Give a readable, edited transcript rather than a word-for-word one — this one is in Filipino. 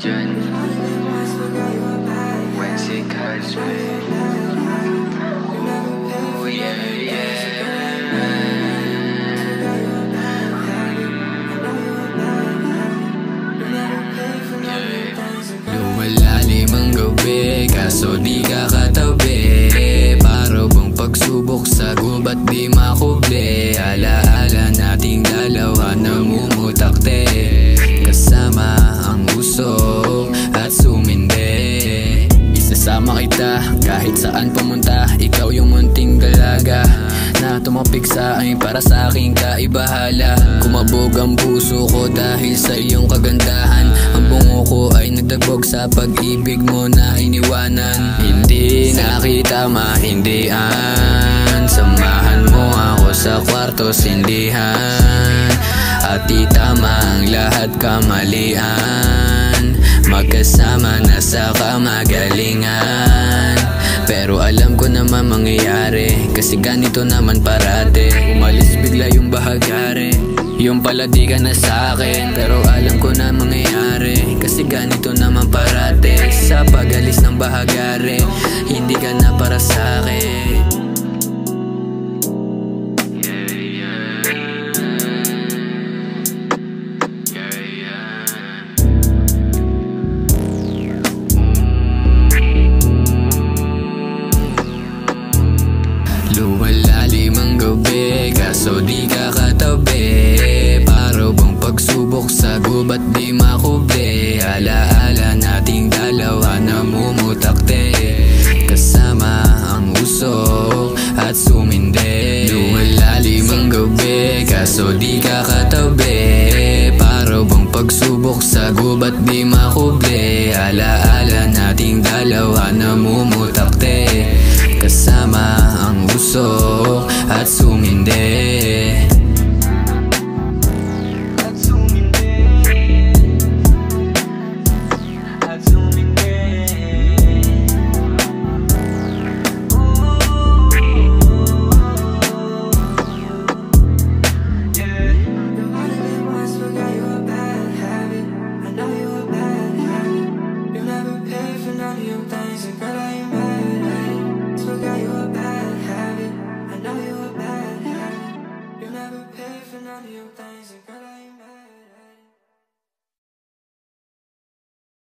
dyan when she catch me. Oh yeah, yeah. Lumalalim ang gabi, kaso di ka katabi. Para bang pagsubok sa gubat di makubli. Alaala nating dalawa namumutakte, kasama ang usok at sumindi. Isasama kita kahit saan pumunta. Ikaw yung munting dalaga na tumapik sa akin, para sa aking kaibahala. Kumabog ang puso ko dahil sa iyong kagandahan. Ang bungo ko ay nagdagbog sa pag-ibig mo na iniwanan. Hindi nakita mahindian, samahan mo ako sa kwarto sindihan. At itama ang lahat kamalian, magkasama na sa kamagalingan. Pero alam ko naman mangyayari, kasi ganito naman parate. Umalis bigla yung bahagari, yung pala di ka na sa'kin. Pero alam ko na mangyayari, kasi ganito naman parate. Sa pag-alis ng bahagari, hindi ka na para sa'kin. Lumalalim ang gabi, kaso di ka katabi. Para bang pagsubok sa gubat di makubli. Alaala nating dalawa namumutakte, kasama ang usok at sumindi. Lumalalim ang gabi, kaso di ka katabi. Para bang pagsubok sa gubat di makubli. Alaala nating dalawa namumutakte, kasama ang usok at sumindi.